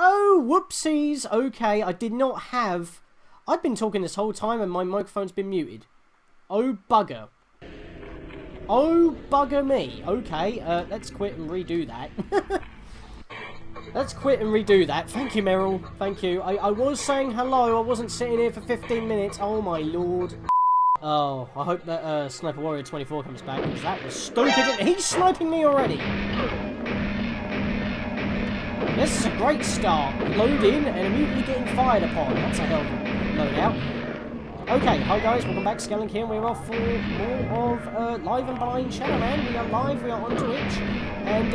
Oh, whoopsies. Okay, I did not have... I've been talking this whole time and my microphone's been muted. Oh, bugger. Oh, bugger me. Okay, let's quit and redo that. Let's quit and redo that. Thank you, Meryl. Thank you. I was saying hello. I wasn't sitting here for 15 minutes. Oh, my lord. Oh, I hope that Sniper Warrior 24 comes back, because that was stupid. He's sniping me already. This is a great start. Load in and immediately getting fired upon. That's a hell of a loadout. Okay, hi guys, welcome back. Scatlink here. We're off for more of Live and Behind Shadow Man. We are live, we are on Twitch. And,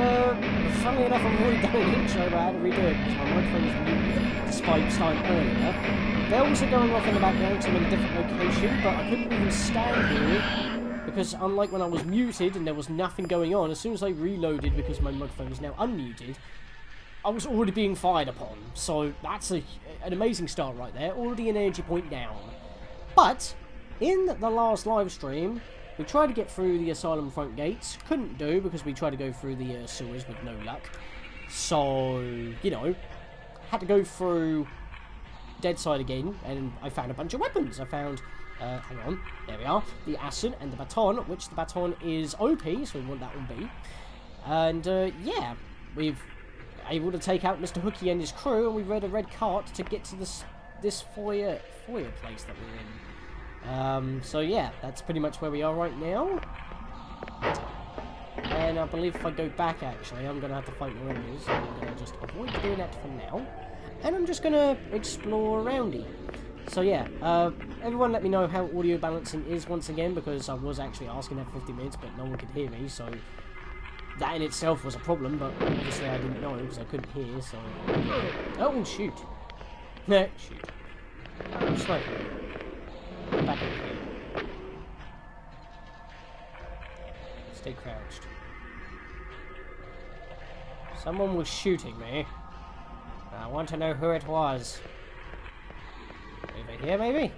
funnily enough, I've already done an intro, but I had to redo it because my microphone is muted despite starting earlier. Bells are going off in the background, so I'm in a different location, but I couldn't even stand here because, unlike when I was muted and there was nothing going on, as soon as I reloaded because my microphone is now unmuted, I was already being fired upon. So that's an amazing start right there. Already an energy point down. But in the last live stream, we tried to get through the asylum front gates. Couldn't do because we tried to go through the sewers with no luck. So, you know, had to go through dead side again, and I found a bunch of weapons. I found, hang on, there we are, the acid and the baton, which the baton is OP, so we want that one B. And, yeah, we've able to take out Mr. Hooky and his crew, and we read a red cart to get to this foyer place that we're in. So yeah, that's pretty much where we are right now. And I believe if I go back, actually, I'm going to have to fight more enemies. So I'm going to just avoid doing that for now. And I'm just going to explore aroundy. So yeah, everyone let me know how audio balancing is once again, because I was actually asking that for 50 minutes, but no one could hear me, so that in itself was a problem, but obviously I didn't know because I couldn't hear, so... Oh, shoot. No, shoot. Sniper. Back over here. Stay crouched. Someone was shooting me. I want to know who it was. Over here, maybe?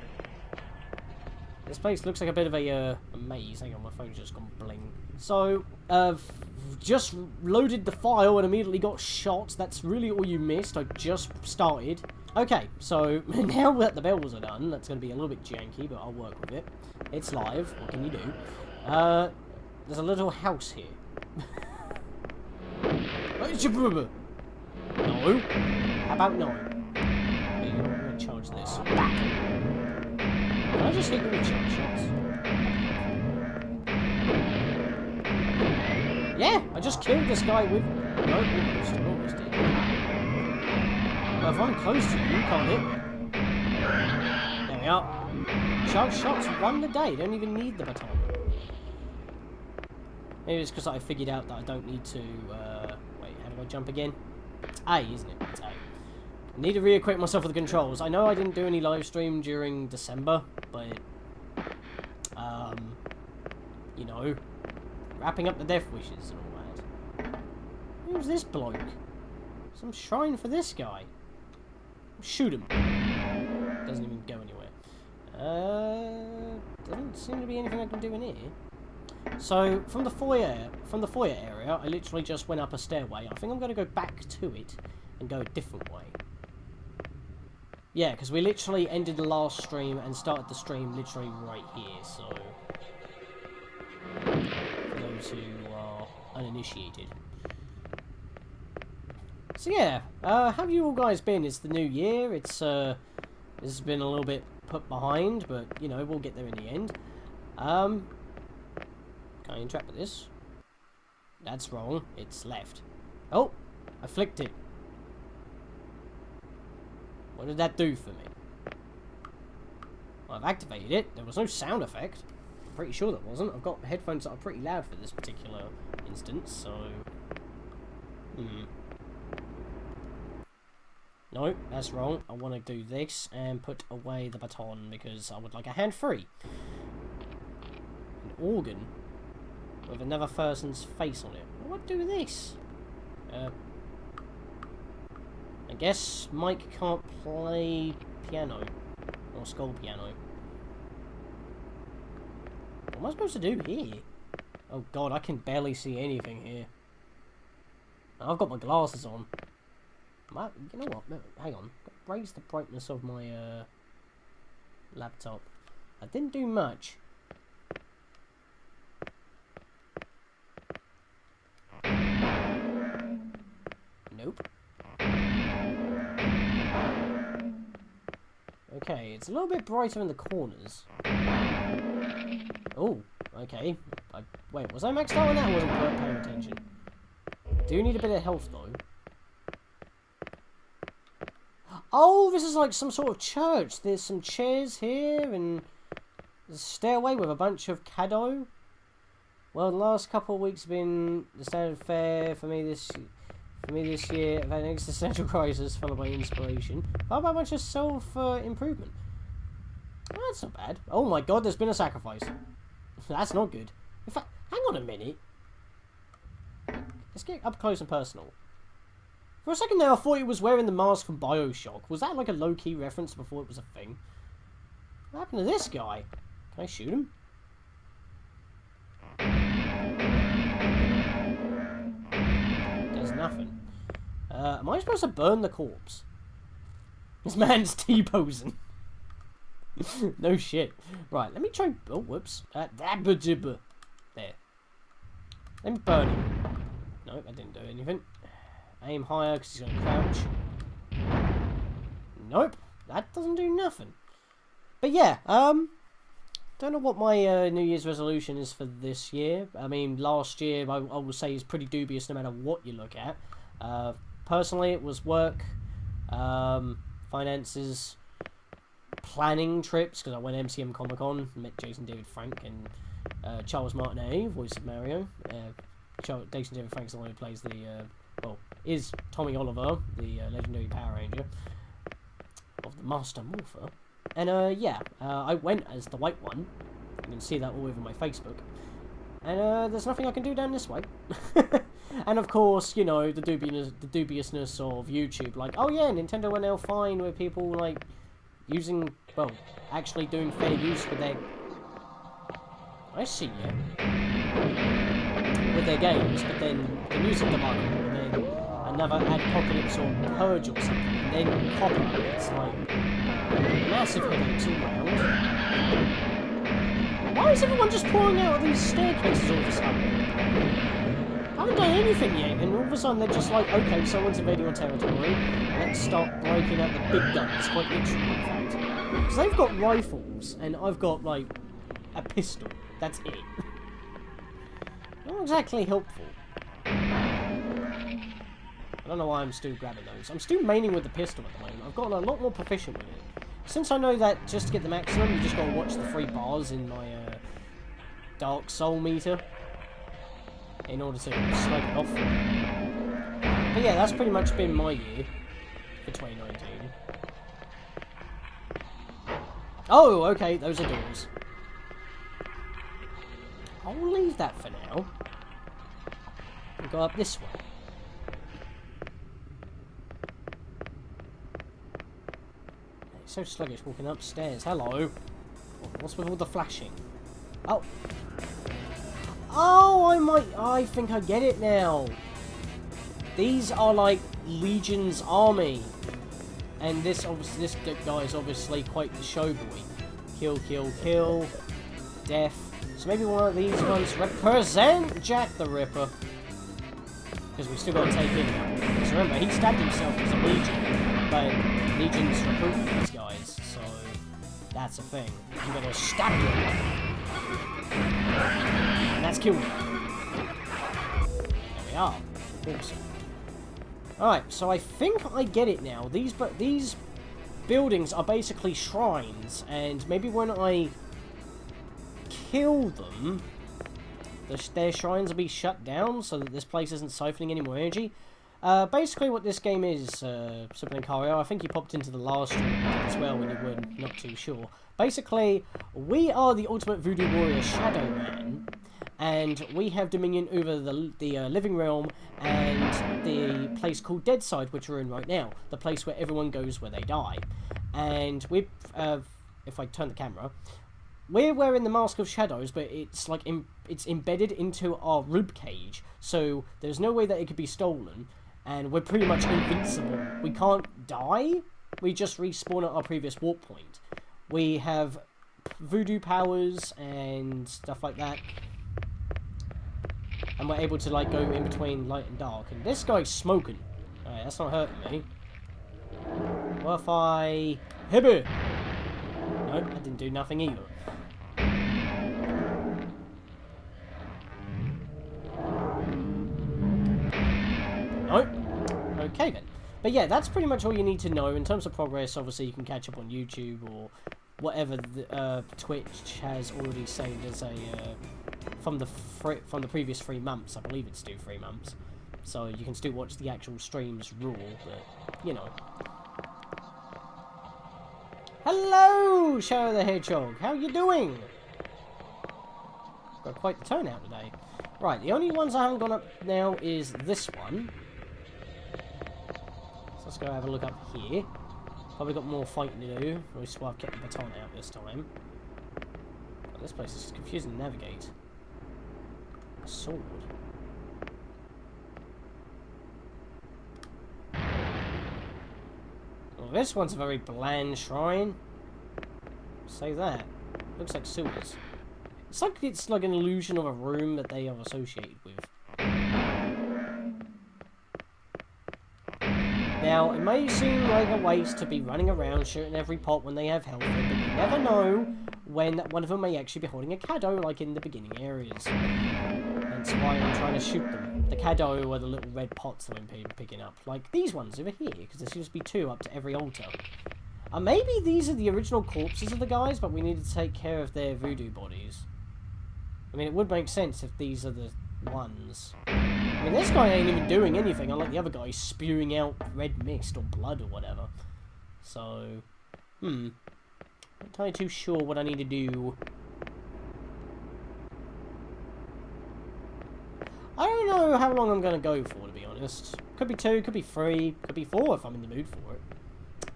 This place looks like a bit of a maze. Hang on, my phone's just gone bling. So, just loaded the file and immediately got shot. That's really all you missed. I just started. Okay, so now that the bells are done, that's going to be a little bit janky, but I'll work with it. It's live. What can you do? There's a little house here. No. How about no? Here, I'm going to charge this. Back. Can I just hit you with charge shots? Yeah, I just killed this guy with... No, almost did. Well, if I'm close to you, you can't hit me. There we are. Charge shots won the day. Don't even need the baton. Maybe it's because I figured out that I don't need to... wait, how do I jump again? It's A, isn't it? It's A. I need to re-equip myself with the controls. I know I didn't do any live stream during December, but... you know... Wrapping up the death wishes and all that. Who's this bloke? Some shrine for this guy. Shoot him. Doesn't even go anywhere. Doesn't seem to be anything I can do in here. So, from the foyer area, I literally just went up a stairway. I think I'm going to go back to it and go a different way. Yeah, because we literally ended the last stream and started the stream literally right here, so... For those who are uninitiated. So yeah, how have you all guys been? It's the new year, it's, this has been a little bit put behind, but, you know, we'll get there in the end. Can I interact with this? That's wrong, it's left. Oh, I flicked it. What did that do for me? Well, I've activated it, there was no sound effect. I'm pretty sure there wasn't. I've got headphones that are pretty loud for this particular instance, so... No, that's wrong. I want to do this and put away the baton because I would like a hand free. An organ with another person's face on it. What do with this? I guess Mike can't play piano or skull piano. What am I supposed to do here? Oh god, I can barely see anything here. I've got my glasses on. You know what? Hang on. Raise the brightness of my laptop. I didn't do much. Nope. Okay, it's a little bit brighter in the corners. Oh, okay. Wait, was I maxed out on that? I wasn't paying attention. Do need a bit of health, though. Oh, this is like some sort of church. There's some chairs here, and there's a stairway with a bunch of cado. Well, the last couple of weeks have been the standard fare for me this year. I've had an existential crisis followed by inspiration. How about a bunch of self-improvement? Well, that's not bad. Oh my god, there's been a sacrifice. That's not good. In fact, hang on a minute. Let's get up close and personal. For a second there, I thought he was wearing the mask from BioShock. Was that like a low-key reference before it was a thing? What happened to this guy? Can I shoot him? There's nothing. Am I supposed to burn the corpse? This man's T-posing. No shit. Right, let me try... Oh, whoops. There. Let me burn him. Nope, I didn't do anything. Aim higher because he's going to crouch. Nope, that doesn't do nothing. But yeah, don't know what my New Year's resolution is for this year. I mean, last year I will say is pretty dubious no matter what you look at. Personally, it was work, finances, planning trips, because I went MCM Comic Con, met Jason David Frank and Charles Martinet, voice of Mario. Jason David Frank's the one who plays the, is Tommy Oliver, the legendary Power Ranger of the Master Morpher. And I went as the white one. You can see that all over my Facebook. And there's nothing I can do down this way. And of course, you know, the dubiousness of YouTube. Like, oh yeah, Nintendo are now fine with people, like, using, well, actually doing fair use with their... I see you. With their games, but then the music debacle, and then another Adpocalypse or Purge or something, and then Copper. It's like massive headaches all round. Why is everyone just pouring out of these staircases all of a sudden? I haven't done anything yet, and all of a sudden they're just like, okay, someone's invading our territory, let's start breaking out the big guns, quite literally, in fact. Because they've got rifles, and I've got, like, a pistol. That's it. Not exactly helpful. I don't know why I'm still grabbing those. I'm still maining with the pistol at the moment. I've gotten a lot more proficient with it. Since I know that just to get the maximum, you just gotta watch the 3 bars in my Dark Soul meter in order to smoke it off. But yeah, that's pretty much been my year for 2019. Oh, okay, those are doors. I'll leave that for now. We'll go up this way. It's so sluggish walking upstairs. Hello. What's with all the flashing? Oh. Oh, I think I get it now. These are like Legion's army. And this guy is obviously quite the showboy. Kill, kill, kill. Death. So maybe one of these ones represent Jack the Ripper. Because we still got to take him out. Because remember, he stabbed himself as a Legion. But Legion's recruiting these guys. So that's a thing. I'm going to stab you. And that's killed him. There we are. Awesome. Alright, so I think I get it now. These buildings are basically shrines. And maybe when I kill them, their shrines will be shut down so that this place isn't siphoning any more energy. Basically what this game is, Super Linkario, I think you popped into the last stream as well when you were not too sure. Basically, we are the ultimate voodoo warrior Shadow Man, and we have dominion over the living realm and the place called Deadside, which we're in right now, the place where everyone goes where they die. And we, if I turn the camera, we're wearing the Mask of Shadows, but it's like it's embedded into our rib cage, so there's no way that it could be stolen. and we're pretty much invincible. We can't die, we just respawn at our previous warp point. We have voodoo powers and stuff like that. And we're able to, like, go in between light and dark. And this guy's smoking. Alright, that's not hurting me. What if I... Hibber! Nope, that didn't do nothing either. Nope. Okay then. But yeah, that's pretty much all you need to know. In terms of progress, obviously you can catch up on YouTube or whatever the, Twitch has already saved as a... from the previous 3 months. I believe it's due 3 months. So you can still watch the actual streams raw, but, you know. Hello, Shadow the Hedgehog. How you doing? Got quite the turnout today. Right, the only ones I haven't gone up now is this one. So let's go have a look up here. Probably got more fighting to do. Which is why I've kept the baton out this time. But this place is confusing to navigate. A sword. Well, this one's a very bland shrine. Say that. Looks like sewers. It's like an illusion of a room that they are associated with. Now, it may seem like a waste to be running around shooting every pot when they have health, but you never know when one of them may actually be holding a Caddo, like in the beginning areas. That's why I'm trying to shoot them. The Caddo are the little red pots that I'm picking up, like these ones over here, because there seems to be 2 up to every altar. Maybe these are the original corpses of the guys, but we need to take care of their voodoo bodies. I mean, it would make sense if these are the ones. I mean, this guy ain't even doing anything, unlike the other guy spewing out red mist or blood or whatever. So, not entirely too sure what I need to do. I don't know how long I'm going to go for, to be honest. Could be 2, could be 3, could be 4 if I'm in the mood for it.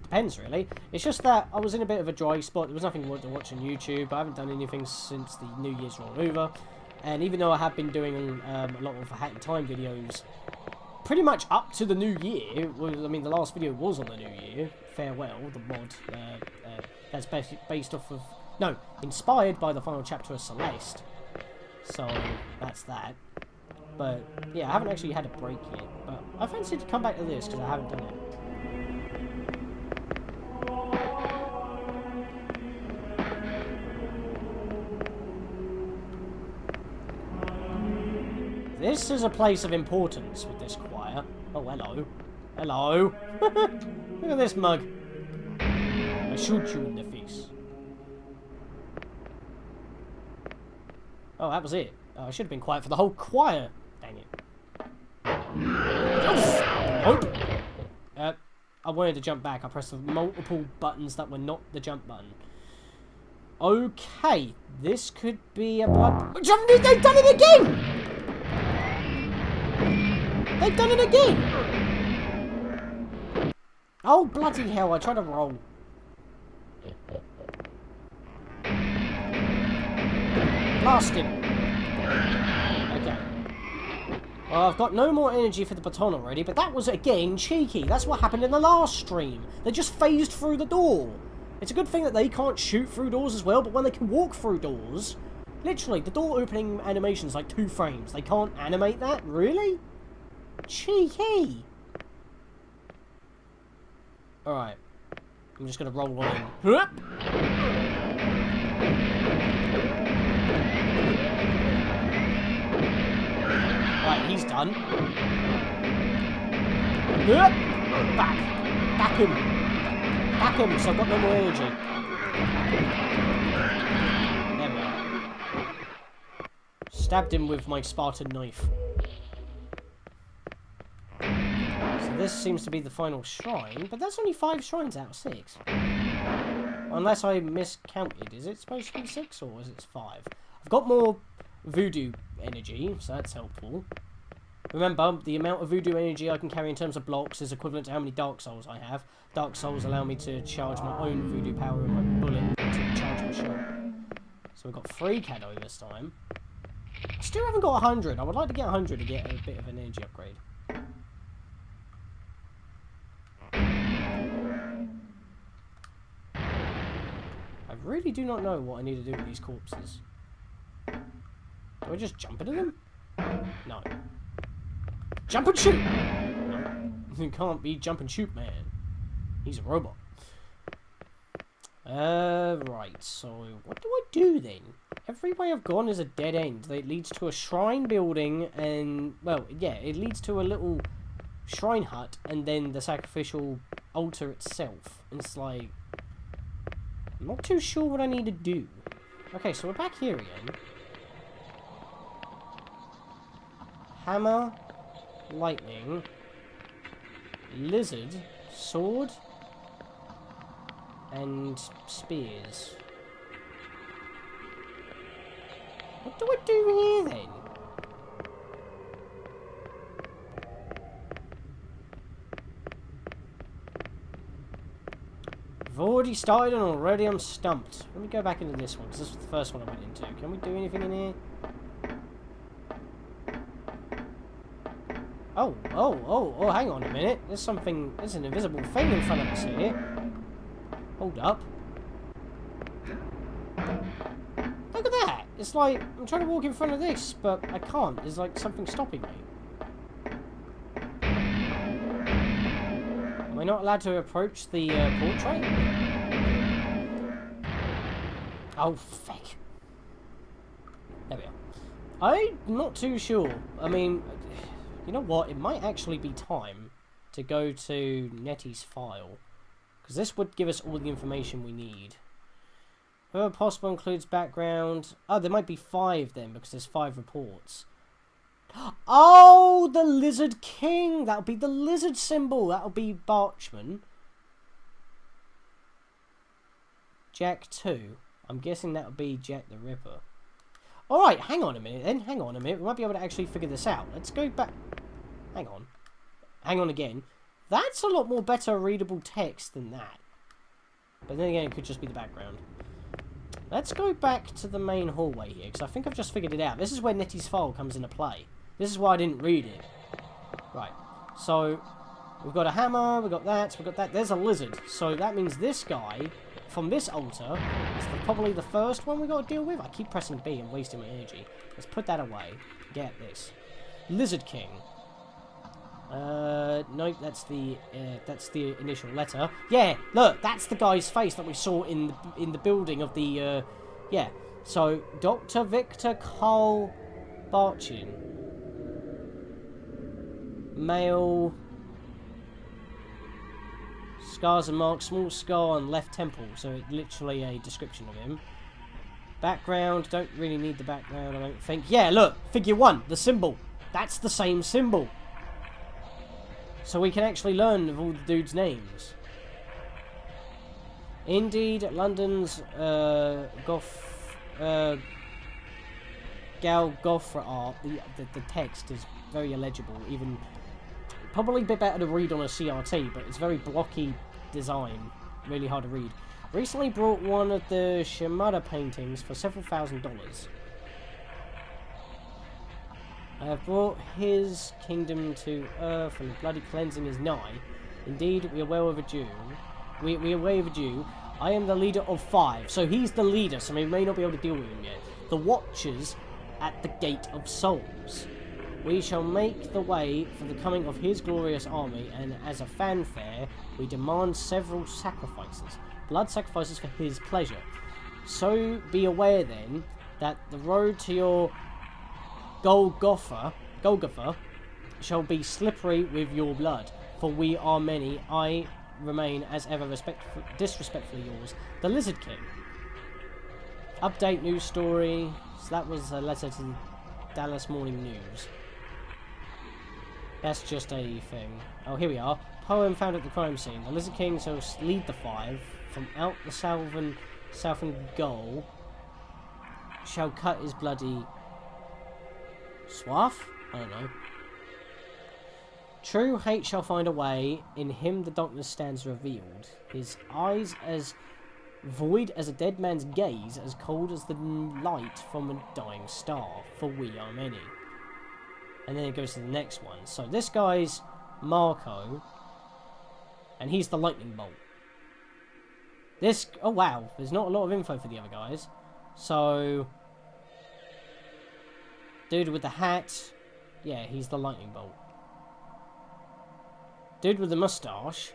Depends, really. It's just that I was in a bit of a dry spot. There was nothing to watch on YouTube. I haven't done anything since the New Year's roll over. And even though I have been doing a lot of Hat in Time videos, pretty much up to the New Year, I mean, the last video was on the New Year, Farewell, the mod, that's based off of, no, inspired by the final chapter of Celeste. So, that's that. But, yeah, I haven't actually had a break yet. But I fancy to come back to this, because I haven't done it. This is a place of importance with this choir. Oh, hello. Hello. Look at this mug. I shoot you in the face. Oh, that was it. Oh, I should have been quiet for the whole choir. Dang it. Oh. I wanted to jump back. I pressed the multiple buttons that were not the jump button. Okay. This could be a blood... They've done it again! They've done it again! Oh, bloody hell, I tried to roll. Blast him. Okay. Well, I've got no more energy for the baton already, but that was, again, cheeky. That's what happened in the last stream. They just phased through the door. It's a good thing that they can't shoot through doors as well, but when they can walk through doors... Literally, the door opening animation is like 2 frames. They can't animate that? Really? Cheeky! Alright. I'm just gonna roll on in. Right, he's done. Back! Back him! Back him, so I've got no more energy. There we are. Stabbed him with my Spartan knife. This seems to be the final shrine, but that's only 5 shrines out of 6. Unless I miscounted. Is it supposed to be 6 or is it 5? I've got more voodoo energy, so that's helpful. Remember, the amount of voodoo energy I can carry in terms of blocks is equivalent to how many Dark Souls I have. Dark Souls allow me to charge my own voodoo power in my bullet to charge my shot. So we've got 3 Caddo this time. I still haven't got 100. I would like to get 100 to get a bit of an energy upgrade. I really do not know what I need to do with these corpses. Do I just jump into them? No. Jump and shoot! No. You can't be jump and shoot, man. He's a robot. Right, so what do I do then? Every way I've gone is a dead end. It leads to a shrine building and, well, yeah, it leads to a little shrine hut and then the sacrificial altar itself. And it's like, I'm not too sure what I need to do. Okay, so we're back here again. Hammer, lightning, lizard, sword, and spears. What do I do here then? I've already started and already I'm stumped. Let me go back into this one because this was the first one I went into. Can we do anything in here? Oh, hang on a minute. There's an invisible thing in front of us here. Hold up. Look at that! It's like, I'm trying to walk in front of this, but I can't. There's like something stopping me. Am I not allowed to approach the portrait? Oh, fake. There we are. I'm not too sure. I mean, you know what? It might actually be time to go to Nettie's file. Because this would give us all the information we need. Wherever possible includes background. Oh, there might be 5 then, because there's 5 reports. Oh, the Lizard King! That'll be the lizard symbol. That'll be Barchman. Jack 2. I'm guessing that'll be Jack the Ripper. Alright, hang on a minute then. Hang on a minute. We might be able to actually figure this out. Let's go back. Hang on. Hang on again. That's a lot more better readable text than that. But then again, it could just be the background. Let's go back to the main hallway here, because I think I've just figured it out. This is where Nettie's file comes into play. This is why I didn't read it. Right. So, we've got a hammer, we've got that, we've got that. There's a lizard. So that means this guy, from this altar, is probably the first one we got to deal with. I keep pressing B and wasting my energy. Let's put that away. Get this. Lizard King. Nope, that's the initial letter. Yeah, look, that's the guy's face that we saw in the building of the, yeah. So, Dr. Victor Carl Barchin. Male. Scars and marks, small scar on left temple. So, it's literally a description of him. Background, don't really need the background, I don't think. Yeah, look, figure 1, the symbol. That's the same symbol. So we can actually learn of all the dudes' names. Indeed, London's Golgotha art, the text is very illegible, even probably a bit better to read on a CRT, but it's very blocky design, really hard to read. Recently brought one of the Shimada paintings for several $1,000s. I have brought his kingdom to earth, and the bloody cleansing is nigh. Indeed, we are well overdue. We are way overdue. I am the leader of 5. So he's the leader, so we may not be able to deal with him yet. The Watchers at the Gate of Souls. We shall make the way for the coming of his glorious army, and as a fanfare, we demand several sacrifices. Blood sacrifices for his pleasure. So be aware then, that the road to your Golgotha shall be slippery with your blood, for we are many. I remain as ever disrespectfully yours, the Lizard King. Update news story. So that was a letter to the Dallas Morning News. That's just a thing. Oh, here we are. Poem found at the crime scene. The Lizard King shall lead the 5 from out the southern goal. Shall cut his bloody swath? I don't know. True hate shall find a way. In him the darkness stands revealed. His eyes as void as a dead man's gaze, as cold as the light from a dying star. For we are many. And then it goes to the next one. So this guy's Marco, and he's the lightning bolt. This... Oh, wow. There's not a lot of info for the other guys. So... Dude with the hat... Yeah, he's the lightning bolt. Dude with the mustache...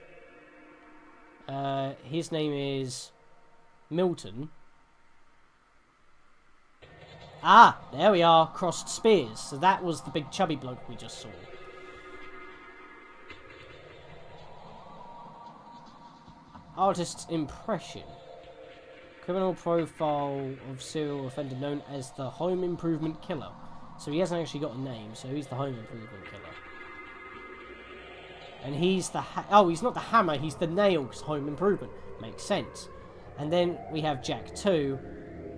his name is... Milton. Ah! There we are. Crossed spears. So that was the big chubby bloke we just saw. Artist's impression. Criminal profile of serial offender known as the Home Improvement Killer. So he hasn't actually got a name, so he's the Home Improvement Killer. And he's the... Oh, he's not the hammer, he's the nail, because Home Improvement. Makes sense. And then we have Jack 2,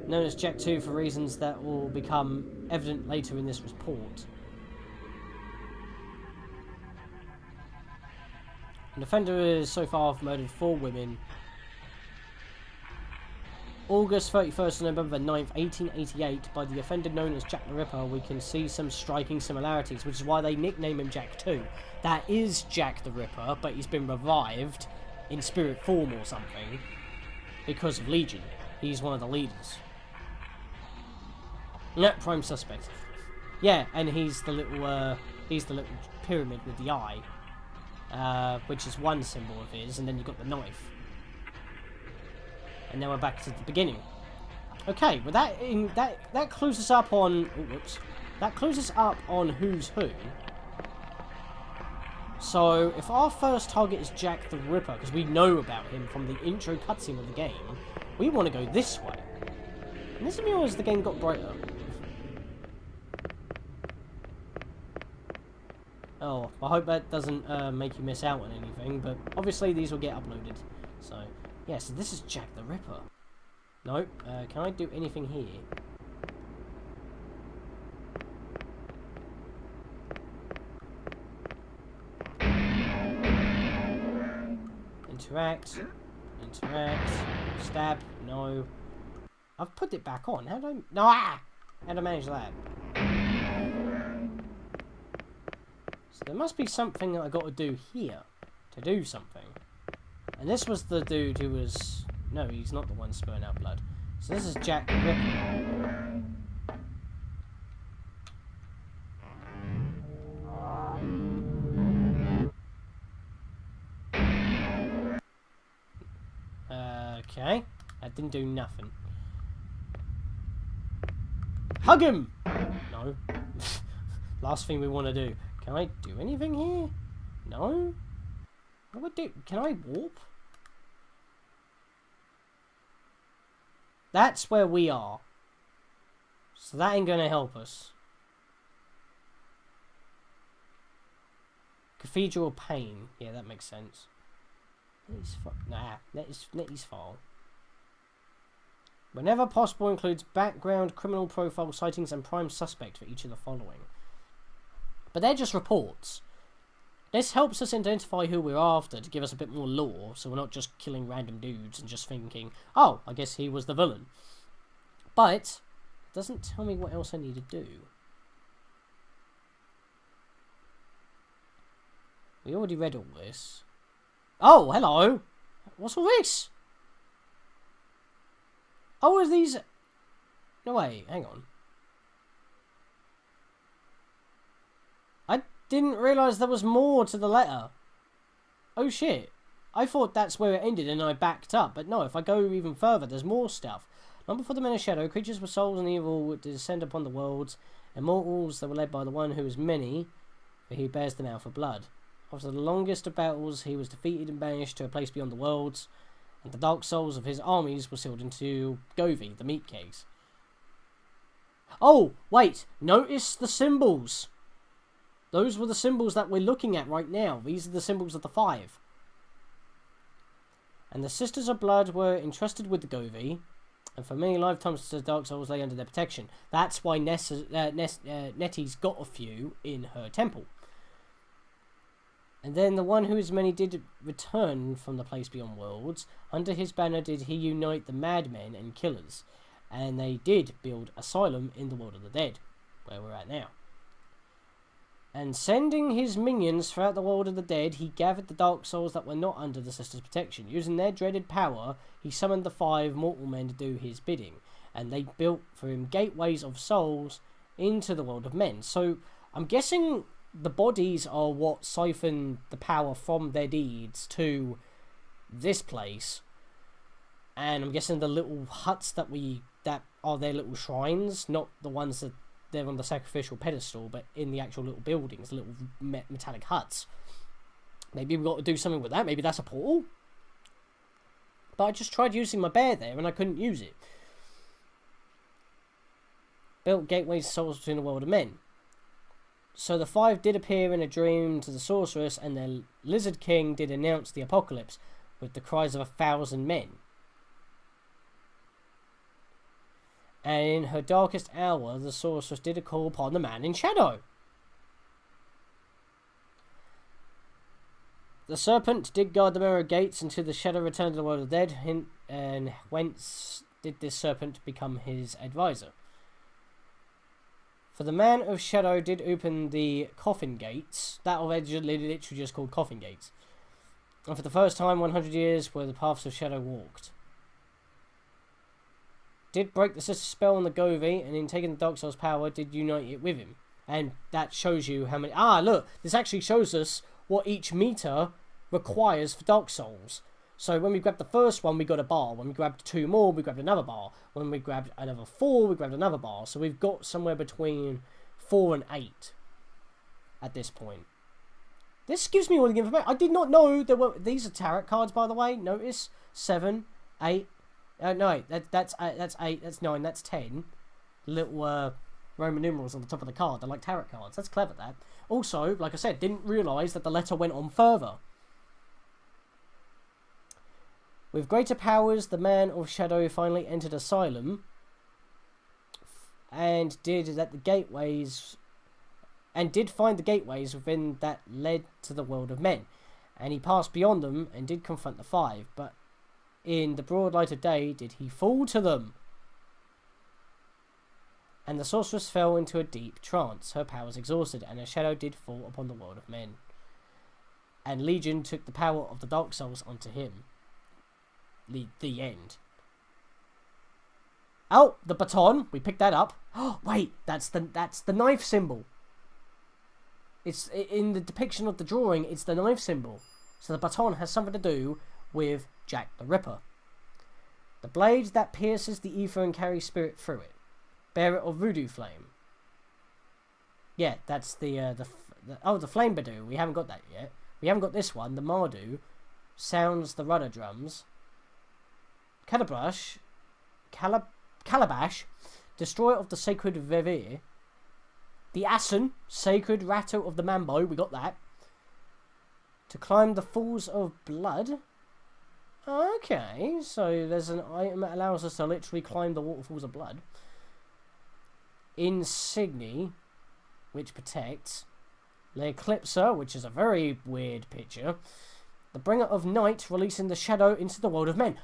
known as Jack 2 for reasons that will become evident later in this report. An offender has so far murdered 4 women. August 31st to November 9th, 1888, by the offender known as Jack the Ripper, we can see some striking similarities, which is why they nickname him Jack 2. That is Jack the Ripper, but he's been revived in spirit form or something because of Legion. He's one of the leaders. No, prime suspect. Yeah, and he's the little pyramid with the eye. Which is one symbol of his, and then you've got the knife. And now we're back to the beginning. Okay, well that clues us up on... Oh, whoops. That clues us up on who's who. So, if our first target is Jack the Ripper, because we know about him from the intro cutscene of the game, we want to go this way. And this is me as the game got brighter. Oh, I hope that doesn't make you miss out on anything, but obviously these will get uploaded. So, yeah, so this is Jack the Ripper. Nope, can I do anything here? Interact, stab, no. I've put it back on, how do I... No, ah! How do I manage that? So there must be something that I got to do here to do something. And this was the dude who was... No, he's not the one spurting out blood. So this is Jack the Ripper. Okay. That didn't do nothing. Hug him! No. Last thing we want to do. Can I do anything here? No? What would do? Can I warp? That's where we are. So that ain't gonna help us. Cathedral of Pain. Yeah, that makes sense. Nettie's file. Whenever possible, includes background, criminal profile, sightings, and prime suspect for each of the following. But they're just reports. This helps us identify who we're after to give us a bit more lore, so we're not just killing random dudes and just thinking, oh, I guess he was the villain. But it doesn't tell me what else I need to do. We already read all this. Oh, hello! What's all this? Oh, are these... No, wait, hang on. I didn't realise there was more to the letter. Oh, shit. I thought that's where it ended and I backed up. But no, if I go even further, there's more stuff. Long before the men of shadow, creatures with souls and evil would descend upon the worlds. Immortals that were led by the one who is many, for he bears them out for blood. After the longest of battles, he was defeated and banished to a place beyond the worlds, and the dark souls of his armies were sealed into Govi, the meat cakes. Oh, wait, notice the symbols. Those were the symbols that we're looking at right now. These are the symbols of the 5. And the Sisters of Blood were entrusted with the Govi, and for many lifetimes the dark souls lay under their protection. That's why Nettie's got a few in her temple. And then the one who is many did return from the place beyond worlds. Under his banner did he unite the madmen and killers. And they did build asylum in the world of the dead, where we're at now. And sending his minions throughout the world of the dead, he gathered the dark souls that were not under the Sisters' protection. Using their dreaded power, he summoned the 5 mortal men to do his bidding, and they built for him gateways of souls into the world of men. So, I'm guessing the bodies are what siphon the power from their deeds to this place. And I'm guessing the little huts that are their little shrines, not the ones that they're on the sacrificial pedestal, but in the actual little buildings, little metallic huts. Maybe we've got to do something with that. Maybe that's a portal. But I just tried using my bear there and I couldn't use it. Built gateways to souls between the world of men. So the 5 did appear in a dream to the sorceress, and the lizard king did announce the apocalypse with the cries of 1,000 men. And in her darkest hour, the sorceress did a call upon the man in shadow. The serpent did guard the mirror gates until the shadow returned to the world of the dead, and whence did this serpent become his advisor. For the man of shadow did open the coffin gates, that literally just called coffin gates. And for the first time, 100 years where the paths of shadow walked. Did break the sister's spell on the Govi, and in taking the Dark Soul's power, did unite it with him. And that shows you how many... look! This actually shows us what each meter requires for Dark Souls. So when we grabbed the first one, we got a bar. When we grabbed 2 more, we grabbed another bar. When we grabbed another 4, we grabbed another bar. So we've got somewhere between 4 and 8 at this point. This gives me all the information. I did not know there were... These are tarot cards, by the way. Notice 7, 8... no, that's 8, that's 9, that's 10. Little Roman numerals on the top of the card. They're like tarot cards. That's clever, that. Also, like I said, didn't realise that the letter went on further. With greater powers, the man of shadow finally entered asylum and did find the gateways within that led to the world of men. And he passed beyond them and did confront the 5, but in the broad light of day did he fall to them. And the sorceress fell into a deep trance, her powers exhausted, and her shadow did fall upon the world of men. And Legion took the power of the Dark Souls onto him. The end. Oh, the baton. We picked that up. Oh, wait, that's the knife symbol. It's in the depiction of the drawing. It's the knife symbol. So the baton has something to do with Jack the Ripper. The blade that pierces the ether and carries spirit through it. Bearer of voodoo flame. Yeah, that's the flame badoo. We haven't got that yet. We haven't got this one. The Mardu sounds the rudder drums. Calabash, destroyer of the sacred Vevir. The Assen, sacred rattle of the Mambo. We got that. To climb the falls of blood. Okay, so there's an item that allows us to literally climb the waterfalls of blood. Insigny, which protects. The Eclipser, which is a very weird picture. The Bringer of Night, releasing the shadow into the world of men.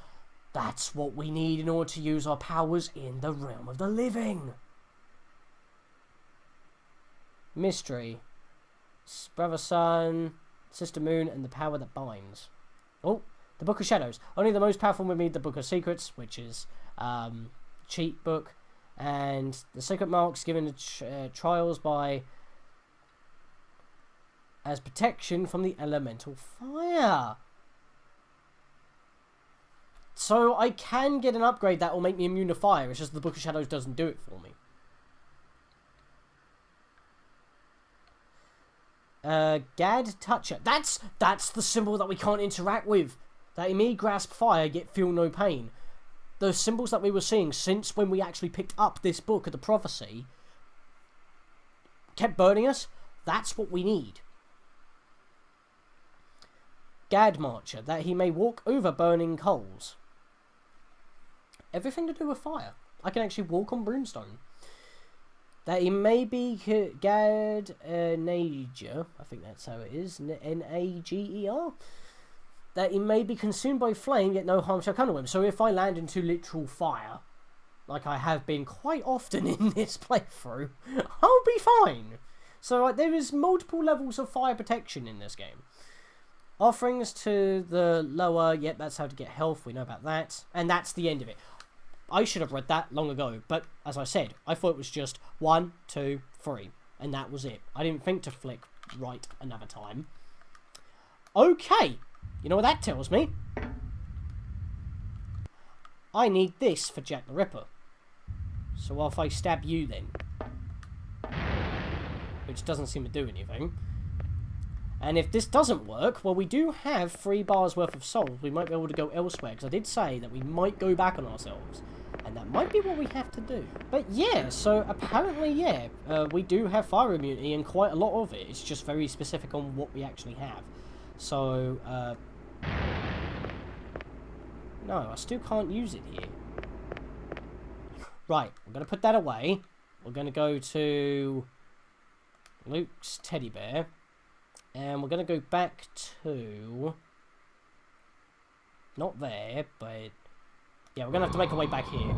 That's what we need in order to use our powers in the realm of the living. Mystery. Brother Sun, Sister Moon, and the power that binds. Oh, the Book of Shadows. Only the most powerful will need the Book of Secrets, which is cheat book. And the secret marks given to trials by as protection from the elemental fire. So I can get an upgrade that will make me immune to fire. It's just the Book of Shadows doesn't do it for me. Gad Toucher. That's the symbol that we can't interact with. That in me grasp fire, yet feel no pain. Those symbols that we were seeing since when we actually picked up this book of the prophecy kept burning us. That's what we need. Gad Marcher, that he may walk over burning coals. Everything to do with fire. I can actually walk on brimstone. That he may be Gad Nager, I think that's how it is, Nager. That he may be consumed by flame, yet no harm shall come to him. So if I land into literal fire, like I have been quite often in this playthrough, I'll be fine. So there is multiple levels of fire protection in this game. Offerings to the lower, yep, that's how to get health, we know about that. And that's the end of it. I should have read that long ago, but as I said, I thought it was just 1, 2, 3, and that was it. I didn't think to flick right another time. Okay, you know what that tells me? I need this for Jack the Ripper. So if I stab you then, which doesn't seem to do anything. And if this doesn't work, well, we do have 3 bars worth of souls. We might be able to go elsewhere, because I did say that we might go back on ourselves. And that might be what we have to do. But yeah, so apparently, yeah, we do have fire immunity, and quite a lot of it. It's just very specific on what we actually have. So, no, I still can't use it here. Right, I'm going to put that away. We're going to go to Luke's teddy bear. And we're going to go back to... Not there, but... Yeah, we're going to have to make our way back here.